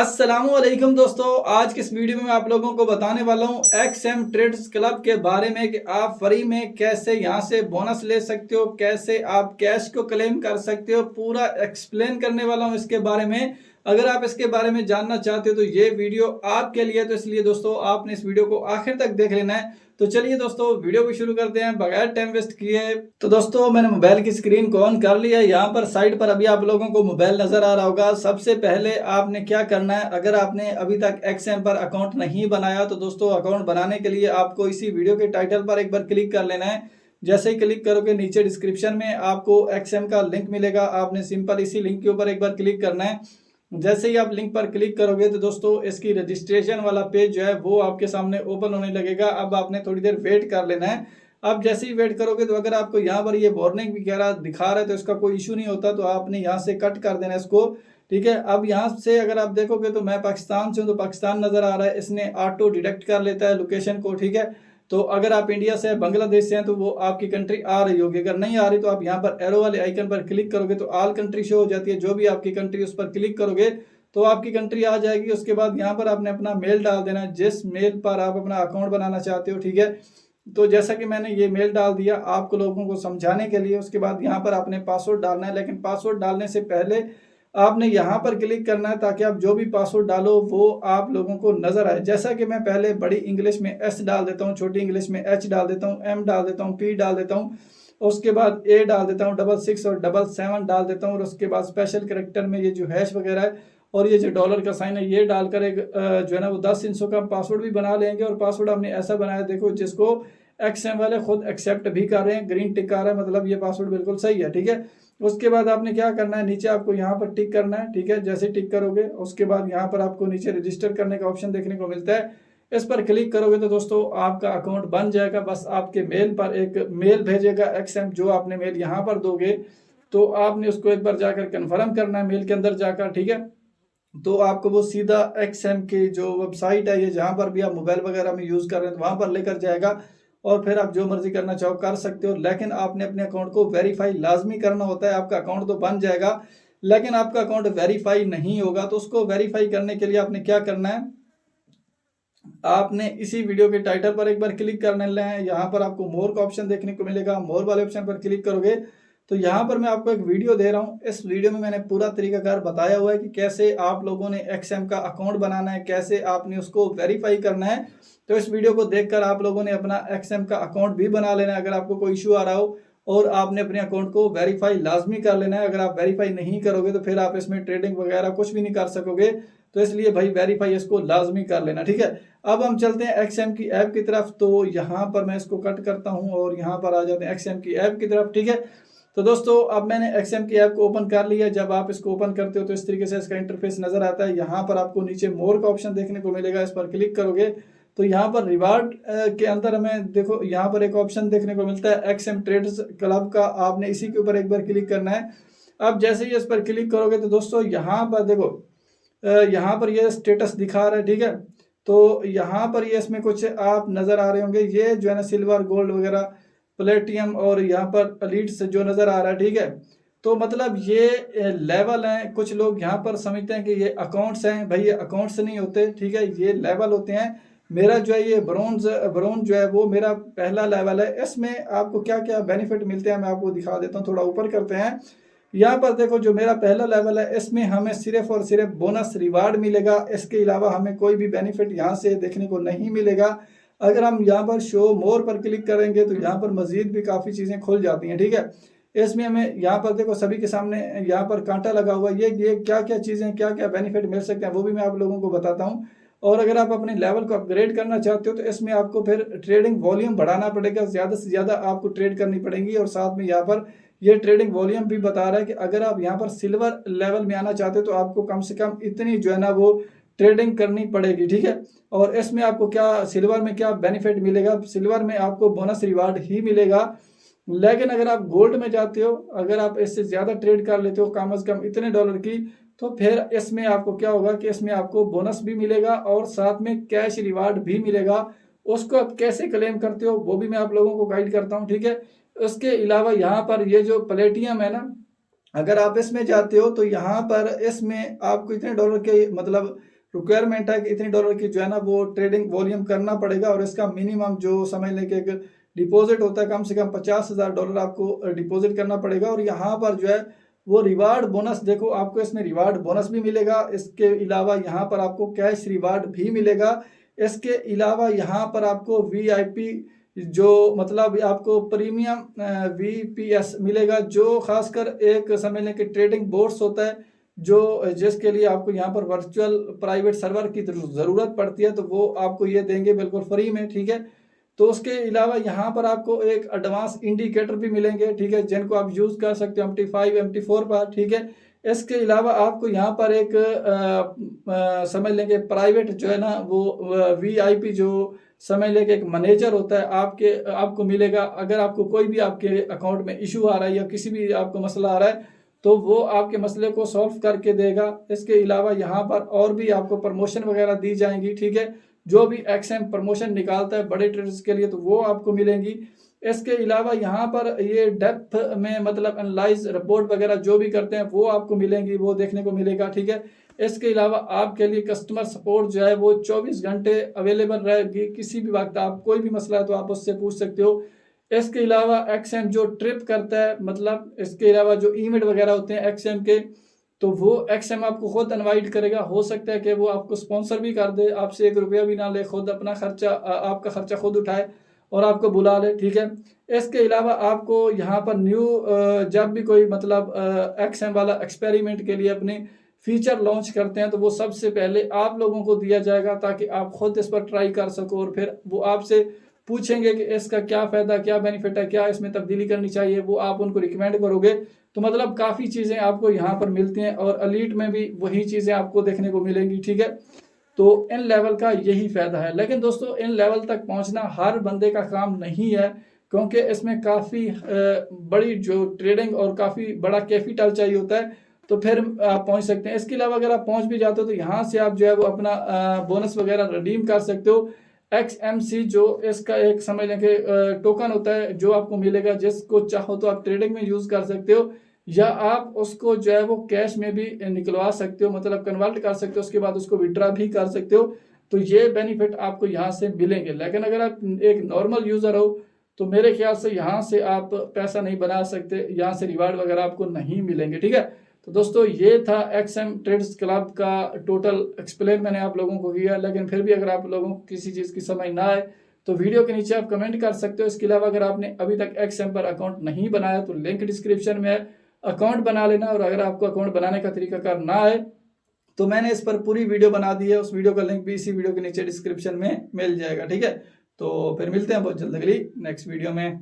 अस्सलामुअलैकुम दोस्तों, आज की इस वीडियो में मैं आप लोगों को बताने वाला हूं XM ट्रेडर्स क्लब के बारे में कि आप फ्री में कैसे यहां से बोनस ले सकते हो, कैसे आप कैश को क्लेम कर सकते हो। पूरा एक्सप्लेन करने वाला हूं इसके बारे में। अगर आप इसके बारे में जानना चाहते हो तो ये वीडियो आपके लिए, तो इसलिए दोस्तों आपने इस वीडियो को आखिर तक देख लेना है। तो चलिए दोस्तों वीडियो को शुरू करते हैं बगैर टाइम वेस्ट किए। तो दोस्तों मैंने मोबाइल की स्क्रीन को ऑन कर लिया है। यहाँ पर साइड पर अभी आप लोगों को मोबाइल नजर आ रहा होगा। सबसे पहले आपने क्या करना है, अगर आपने अभी तक XM पर अकाउंट नहीं बनाया तो दोस्तों अकाउंट बनाने के लिए आपको इसी वीडियो के टाइटल पर एक बार क्लिक कर लेना है। जैसे ही क्लिक करोगे नीचे डिस्क्रिप्शन में आपको XM का लिंक मिलेगा। आपने सिंपल इसी लिंक के ऊपर एक बार क्लिक करना है। जैसे ही आप लिंक पर क्लिक करोगे तो दोस्तों इसकी रजिस्ट्रेशन वाला पेज जो है वो आपके सामने ओपन होने लगेगा। अब आपने थोड़ी देर वेट कर लेना है। अब जैसे ही वेट करोगे तो अगर आपको यहाँ पर ये वार्निंग वगैरह दिखा रहा है तो इसका कोई इशू नहीं होता, तो आपने यहाँ से कट कर देना इसको। ठीक है, अब यहाँ से अगर आप देखोगे तो मैं पाकिस्तान से हूँ तो पाकिस्तान नजर आ रहा है, इसने ऑटो डिटेक्ट कर लेता है लोकेशन को। ठीक है, तो अगर आप इंडिया से बांग्लादेश से हैं तो वो आपकी कंट्री आ रही होगी। अगर नहीं आ रही तो आप यहाँ पर एरो वाले आइकन पर क्लिक करोगे तो ऑल कंट्री शो हो जाती है। जो भी आपकी कंट्री उस पर क्लिक करोगे तो आपकी कंट्री आ जाएगी। उसके बाद यहाँ पर आपने अपना मेल डाल देना है, जिस मेल पर आप अपना अकाउंट बनाना चाहते हो। ठीक है, तो जैसा कि मैंने ये मेल डाल दिया आपको लोगों को समझाने के लिए। उसके बाद यहाँ पर आपने पासवर्ड डालना है, लेकिन पासवर्ड डालने से पहले आपने यहाँ पर क्लिक करना है ताकि आप जो भी पासवर्ड डालो वो आप लोगों को नजर आए। जैसा कि मैं पहले बड़ी इंग्लिश में S डाल देता हूँ, छोटी इंग्लिश में H डाल देता हूँ, M डाल देता हूँ, P डाल देता हूँ, उसके बाद A डाल देता हूँ, 66 और 77 डाल देता हूँ, और उसके बाद स्पेशल कैरेक्टर में ये जो हैश वगैरह है और ये जो डॉलर का साइन है ये डालकर एक जो है ना वो 10 इंचों का पासवर्ड भी बना लेंगे। और पासवर्ड हमने ऐसा बनाया देखो जिसको XM वाले खुद एक्सेप्ट भी कर रहे हैं, ग्रीन टिक आ रहा है, मतलब ये पासवर्ड बिल्कुल सही है। ठीक है, उसके बाद आपने क्या करना है, नीचे आपको यहाँ पर टिक करना है। ठीक है, जैसे टिक करोगे उसके बाद यहाँ पर आपको नीचे रजिस्टर करने का ऑप्शन देखने को मिलता है। इस पर क्लिक करोगे तो दोस्तों आपका अकाउंट बन जाएगा। बस आपके मेल पर एक मेल भेजेगा XM, जो आपने मेल यहाँ पर दोगे तो आपने उसको एक बार जाकर कन्फर्म करना है मेल के अंदर जाकर। ठीक है, तो आपको वो सीधा XM की जो वेबसाइट है, ये जहाँ पर भी आप मोबाइल वगैरह में यूज़ कर रहे हैं तो वहाँ पर लेकर जाएगा, और फिर आप जो मर्जी करना चाहो कर सकते हो। लेकिन आपने अपने अकाउंट को वेरीफाई लाजमी करना होता है। आपका अकाउंट तो बन जाएगा लेकिन आपका अकाउंट वेरीफाई नहीं होगा। तो उसको वेरीफाई करने के लिए आपने क्या करना है, आपने इसी वीडियो के टाइटल पर एक बार क्लिक करने है। यहाँ पर आपको मोर का ऑप्शन देखने को मिलेगा। मोर वाले ऑप्शन पर क्लिक करोगे तो यहाँ पर मैं आपको एक वीडियो दे रहा हूँ। इस वीडियो में मैंने पूरा तरीकाकार बताया हुआ है कि कैसे आप लोगों ने XM का अकाउंट बनाना है, कैसे आपने उसको वेरीफाई करना है। तो इस वीडियो को देखकर आप लोगों ने अपना XM का अकाउंट भी बना लेना है अगर आपको कोई इशू आ रहा हो, और आपने अपने अकाउंट को वेरीफाई लाजमी कर लेना है। अगर आप वेरीफाई नहीं करोगे तो फिर आप इसमें ट्रेडिंग वगैरह कुछ भी नहीं कर सकोगे। तो इसलिए भाई वेरीफाई इसको लाजमी कर लेना। ठीक है, अब हम चलते हैं XM की ऐप की तरफ। तो यहाँ पर मैं इसको कट करता हूँ और यहाँ पर आ जाते हैं XM की ऐप की तरफ। ठीक है, तो दोस्तों अब मैंने XM की ऐप को ओपन कर लिया। जब आप इसको ओपन करते हो तो इस तरीके से इसका इंटरफेस नजर आता है। यहाँ पर आपको नीचे मोर का ऑप्शन देखने को मिलेगा, इस पर क्लिक करोगे तो यहाँ पर रिवार्ड के अंदर हमें देखो यहाँ पर एक ऑप्शन देखने को मिलता है XM ट्रेडर्स क्लब का। आपने इसी के ऊपर एक बार क्लिक करना है। अब जैसे ही इस पर क्लिक करोगे तो दोस्तों यहाँ पर देखो यहाँ पर ये स्टेटस दिखा रहा है। ठीक है, तो यहाँ पर ये इसमें कुछ आप नजर आ रहे होंगे, ये जो है ना सिल्वर गोल्ड वगैरह प्लेटियम और यहाँ पर एलीट्स जो नजर आ रहा है। ठीक है, तो मतलब ये लेवल हैं। कुछ लोग यहाँ पर समझते हैं कि ये अकाउंट्स हैं, भाई ये अकाउंट्स नहीं होते। ठीक है, ये लेवल होते हैं। मेरा जो है ये ब्रोंज जो है वो मेरा पहला लेवल है। इसमें आपको क्या क्या बेनिफिट मिलते हैं मैं आपको दिखा देता हूँ। थोड़ा ऊपर करते हैं। यहाँ पर देखो जो मेरा पहला लेवल है इसमें हमें सिर्फ और सिर्फ बोनस रिवार्ड मिलेगा। इसके अलावा हमें कोई भी बेनिफिट यहाँ से देखने को नहीं मिलेगा। अगर हम यहाँ पर शो मोर पर क्लिक करेंगे तो यहाँ पर मजीद भी काफ़ी चीज़ें खुल जाती हैं। ठीक है, इसमें हमें यहाँ पर देखो सभी के सामने यहाँ पर कांटा लगा हुआ है। ये क्या क्या चीज़ें क्या क्या बेनिफिट मिल सकते हैं वो भी मैं आप लोगों को बताता हूँ। और अगर आप अपने लेवल को अपग्रेड करना चाहते हो तो इसमें आपको फिर ट्रेडिंग वॉल्यूम बढ़ाना पड़ेगा, ज़्यादा से ज़्यादा आपको ट्रेड करनी पड़ेगी। और साथ में यहाँ पर ये ट्रेडिंग वॉल्यूम भी बता रहा है कि अगर आप यहाँ पर सिल्वर लेवल में आना चाहते हो तो आपको कम से कम इतनी जो है ना वो ट्रेडिंग करनी पड़ेगी। ठीक है, और इसमें आपको क्या सिल्वर में क्या बेनिफिट मिलेगा, सिल्वर में आपको बोनस रिवार्ड ही मिलेगा। लेकिन अगर आप गोल्ड में जाते हो, अगर आप इससे ज़्यादा ट्रेड कर लेते हो कम से कम इतने डॉलर की, तो फिर इसमें आपको क्या होगा कि इसमें आपको बोनस भी मिलेगा और साथ में कैश रिवार्ड भी मिलेगा। उसको आप कैसे क्लेम करते हो वो भी मैं आप लोगों को गाइड करता हूँ। ठीक है, उसके अलावा यहाँ पर ये जो प्लेटियम है ना, अगर आप इसमें जाते हो तो यहाँ पर इसमें आपको इतने डॉलर के मतलब रिक्वायरमेंट है कि इतने डॉलर की जो है ना वो ट्रेडिंग वॉल्यूम करना पड़ेगा, और इसका मिनिमम जो समझ लें कि एक डिपॉजिट होता है कम से कम $50,000 आपको डिपॉजिट करना पड़ेगा। और यहाँ पर जो है वो रिवार्ड बोनस देखो, आपको इसमें रिवार्ड बोनस भी मिलेगा, इसके अलावा यहाँ पर आपको कैश रिवार्ड भी मिलेगा। इसके अलावा यहाँ पर आपको VIP जो मतलब आपको प्रीमियम VPS मिलेगा, जो खासकर एक समझ लें कि ट्रेडिंग बोर्ड्स होता है जो जिसके लिए आपको यहाँ पर वर्चुअल प्राइवेट सर्वर की ज़रूरत पड़ती है, तो वो आपको ये देंगे बिल्कुल फ्री में, ठीक है। तो उसके अलावा यहाँ पर आपको एक एडवांस इंडिकेटर भी मिलेंगे, ठीक है, जिनको आप यूज़ कर सकते हो MT5 MT4 पर, ठीक है। इसके अलावा आपको यहाँ पर एक समझ लेंगे प्राइवेट जो है ना वो VIP जो समझ लेंगे एक मैनेजर होता है आपको मिलेगा। अगर आपको कोई भी आपके अकाउंट में इशू आ रहा है या किसी भी आपको मसला आ रहा है तो वो आपके मसले को सॉल्व करके देगा। इसके अलावा यहाँ पर और भी आपको प्रमोशन वगैरह दी जाएंगी, ठीक है, जो भी XM प्रमोशन निकालता है बड़े ट्रेडर्स के लिए तो वो आपको मिलेंगी। इसके अलावा यहाँ पर ये डेप्थ में मतलब एनालाइज रिपोर्ट वगैरह जो भी करते हैं वो आपको मिलेंगी, वो देखने को मिलेगा, ठीक है। इसके अलावा आपके लिए कस्टमर सपोर्ट जो है वो 24 घंटे अवेलेबल रहेगी, किसी भी वक्त आप कोई भी मसला है तो आप उससे पूछ सकते हो। इसके अलावा XM जो ट्रिप करता है मतलब इसके अलावा जो इवेंट वगैरह होते हैं XM के, तो वो XM आपको खुद इनवाइट करेगा। हो सकता है कि वो आपको स्पॉन्सर भी कर दे, आपसे 1 रुपया भी ना ले, खुद अपना खर्चा आपका खर्चा खुद उठाए और आपको बुला ले, ठीक है। इसके अलावा आपको यहाँ पर न्यू जब भी कोई मतलब XM वाला एक्सपेरिमेंट के लिए अपने फीचर लॉन्च करते हैं तो वो सबसे पहले आप लोगों को दिया जाएगा ताकि आप खुद इस पर ट्राई कर सको, और फिर वो आपसे पूछेंगे कि इसका क्या फ़ायदा, क्या बेनिफिट है, क्या इसमें तब्दीली करनी चाहिए, वो आप उनको रिकमेंड करोगे। तो मतलब काफ़ी चीज़ें आपको यहाँ पर मिलती हैं, और एलीट में भी वही चीज़ें आपको देखने को मिलेंगी, ठीक है। तो इन लेवल का यही फ़ायदा है। लेकिन दोस्तों इन लेवल तक पहुँचना हर बंदे का काम नहीं है, क्योंकि इसमें काफ़ी बड़ी जो ट्रेडिंग और काफ़ी बड़ा कैपिटल चाहिए होता है, तो फिर आप पहुँच सकते हैं। इसके अलावा अगर आप पहुँच भी जाते हो तो यहाँ से आप जो है वो अपना बोनस वगैरह रिडीम कर सकते हो। XMC जो इसका एक समझ लें कि टोकन होता है जो आपको मिलेगा, जिसको चाहो तो आप ट्रेडिंग में यूज़ कर सकते हो, या आप उसको जो है वो कैश में भी निकलवा सकते हो, मतलब कन्वर्ट कर सकते हो, उसके बाद उसको विड्रा भी कर सकते हो। तो ये बेनिफिट आपको यहाँ से मिलेंगे। लेकिन अगर आप एक नॉर्मल यूज़र हो तो मेरे ख्याल से यहाँ से आप पैसा नहीं बना सकते, यहाँ से रिवार्ड वगैरह आपको नहीं मिलेंगे, ठीक है। तो दोस्तों ये था XM ट्रेड्स क्लब का टोटल एक्सप्लेन मैंने आप लोगों को किया। लेकिन फिर भी अगर आप लोगों को किसी चीज़ की समझ ना आए तो वीडियो के नीचे आप कमेंट कर सकते हो। इसके अलावा अगर आपने अभी तक XM पर अकाउंट नहीं बनाया तो लिंक डिस्क्रिप्शन में है, अकाउंट बना लेना। और अगर आपको अकाउंट बनाने का तरीकाकार ना आए तो मैंने इस पर पूरी वीडियो बना दी है, उस वीडियो का लिंक भी इसी वीडियो के नीचे डिस्क्रिप्शन में मिल जाएगा, ठीक है। तो फिर मिलते हैं बहुत जल्द अगली नेक्स्ट वीडियो में।